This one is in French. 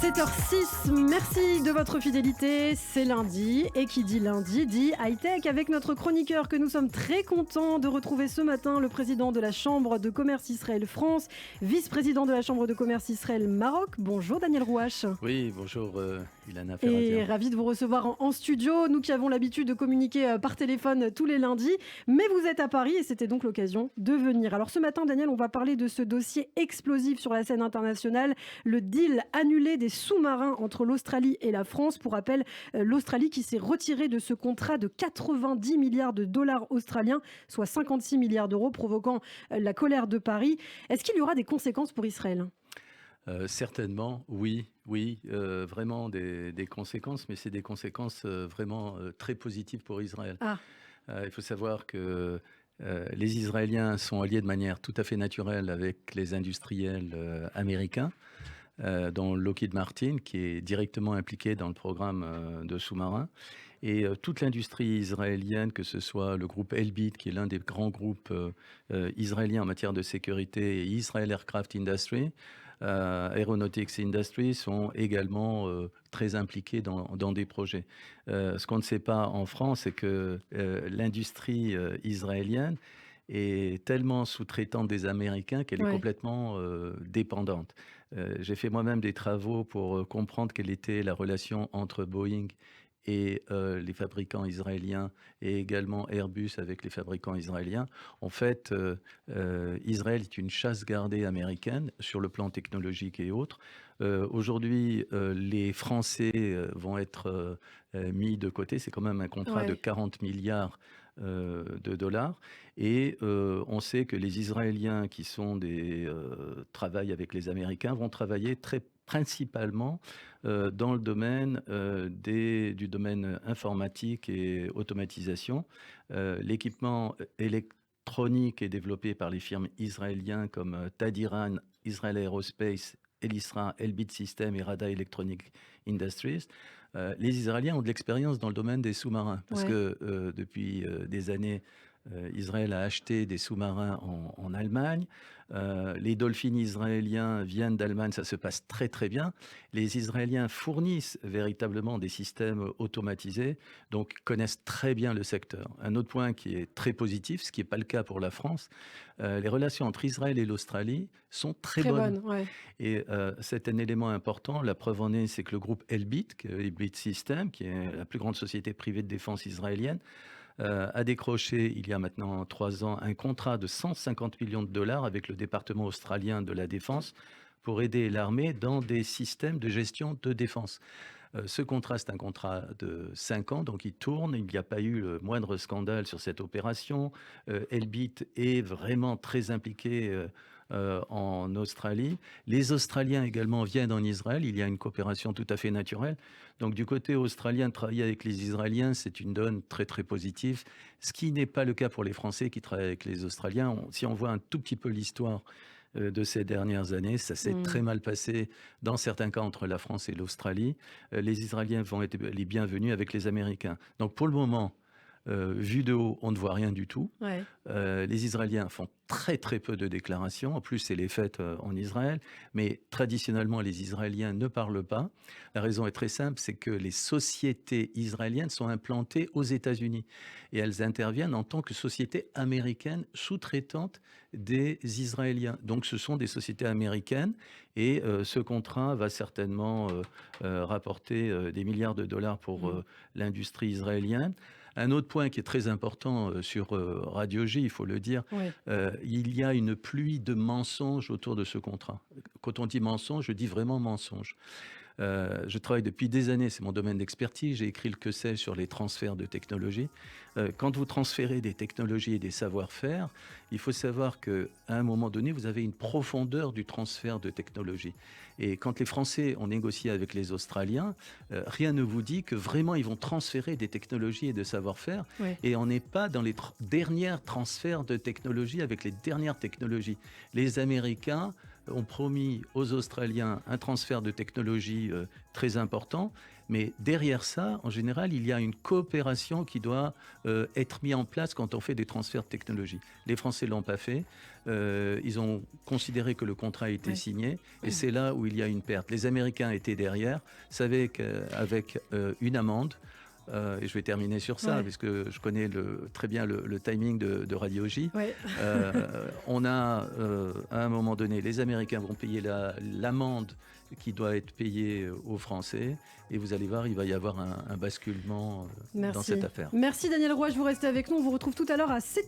7h06, merci de votre fidélité, c'est lundi et qui dit lundi dit high-tech avec notre chroniqueur que nous sommes très contents de retrouver ce matin, le président de la Chambre de commerce Israël-France, vice-président de la Chambre de commerce Israël-Maroc. Bonjour Daniel Rouache. Oui, bonjour Ilana Et Ferradian. ravi de vous recevoir en studio, nous qui avons l'habitude de communiquer par téléphone tous les lundis, mais vous êtes à Paris et c'était donc l'occasion de venir. Alors ce matin Daniel, on va parler de ce dossier explosif sur la scène internationale, le deal annulé des sous-marins entre l'Australie et la France. Pour rappel, l'Australie qui s'est retirée de ce contrat de 90 milliards de dollars australiens, soit 56 milliards d'euros, provoquant la colère de Paris. Est-ce qu'il y aura des conséquences pour Israël ? Certainement, oui, vraiment des conséquences, mais c'est des conséquences vraiment très positives pour Israël. Il faut savoir que les Israéliens sont alliés de manière tout à fait naturelle avec les industriels américains, dont Lockheed Martin, qui est directement impliqué dans le programme de sous-marins. Et toute l'industrie israélienne, que ce soit le groupe Elbit, qui est l'un des grands groupes israéliens en matière de sécurité, et Israel Aircraft Industry, Aeronautics Industry, sont également très impliqués dans des projets. Ce qu'on ne sait pas en France, c'est que l'industrie israélienne est tellement sous-traitante des Américains qu'elle est complètement dépendante. J'ai fait moi-même des travaux pour comprendre quelle était la relation entre Boeing et les fabricants israéliens et également Airbus avec les fabricants israéliens. En fait, Israël est une chasse gardée américaine sur le plan technologique et autres. Aujourd'hui, les Français vont être mis de côté. C'est quand même un contrat de 40 milliards de dollars. Et on sait que les Israéliens qui sont travaillent avec les Américains vont travailler principalement dans le domaine du domaine informatique et automatisation. L'équipement électronique est développé par les firmes israéliennes comme Tadiran, Israel Aerospace, Elisra, Elbit Systems et Rada Electronic Industries. Les Israéliens ont de l'expérience dans le domaine des sous-marins parce que depuis des années, Israël a acheté des sous-marins en Allemagne. Les Dolphins israéliens viennent d'Allemagne, ça se passe très très bien. Les Israéliens fournissent véritablement des systèmes automatisés, donc connaissent très bien le secteur. Un autre point qui est très positif, ce qui n'est pas le cas pour la France, les relations entre Israël et l'Australie sont très bonnes. Et c'est un élément important. La preuve en est, c'est que le groupe Elbit, Elbit Systems, qui est la plus grande société privée de défense israélienne, a décroché il y a maintenant 3 ans un contrat de 150 millions de dollars avec le département australien de la défense pour aider l'armée dans des systèmes de gestion de défense. Ce contrat, c'est un contrat de 5 ans, donc il tourne. Il n'y a pas eu le moindre scandale sur cette opération. Elbit est vraiment très impliqué en Australie. Les Australiens également viennent en Israël. Il y a une coopération tout à fait naturelle. Donc du côté australien, travailler avec les Israéliens, c'est une donne très très positive. Ce qui n'est pas le cas pour les Français qui travaillent avec les Australiens. Si on voit un tout petit peu l'histoire de ces dernières années, ça s'est très mal passé dans certains cas entre la France et l'Australie. Les Israéliens vont être les bienvenus avec les Américains. Donc pour le moment, vu de haut, on ne voit rien du tout. Les Israéliens font très très peu de déclarations. En plus, c'est les fêtes en Israël. Mais traditionnellement, les Israéliens ne parlent pas. La raison est très simple, c'est que les sociétés israéliennes sont implantées aux États-Unis. Et elles interviennent en tant que sociétés américaines sous-traitantes des Israéliens. Donc, ce sont des sociétés américaines. Et ce contrat va certainement rapporter des milliards de dollars pour l'industrie israélienne. Un autre point qui est très important sur Radio J, il faut le dire, il y a une pluie de mensonges autour de ce contrat. Quand on dit mensonge, je dis vraiment mensonge. Je travaille depuis des années, c'est mon domaine d'expertise, j'ai écrit le que sais sur les transferts de technologies. Quand vous transférez des technologies et des savoir-faire, il faut savoir qu'à un moment donné, vous avez une profondeur du transfert de technologie. Et quand les Français ont négocié avec les Australiens, rien ne vous dit que vraiment ils vont transférer des technologies et de savoir-faire. Et on n'est pas dans les derniers transferts de technologies avec les dernières technologies. Les Américains ont promis aux Australiens un transfert de technologie très important. Mais derrière ça, en général, il y a une coopération qui doit être mise en place quand on fait des transferts de technologie. Les Français ne l'ont pas fait. Ils ont considéré que le contrat était signé. Et c'est là où il y a une perte. Les Américains étaient derrière, savaient qu'avec une amende, et je vais terminer sur ça, puisque je connais très bien le timing de Radio J. On a, à un moment donné, les Américains vont payer l'amende qui doit être payée aux Français. Et vous allez voir, il va y avoir un basculement dans cette affaire. Merci Daniel Roy, je vous restez avec nous. On vous retrouve tout à l'heure à 7h.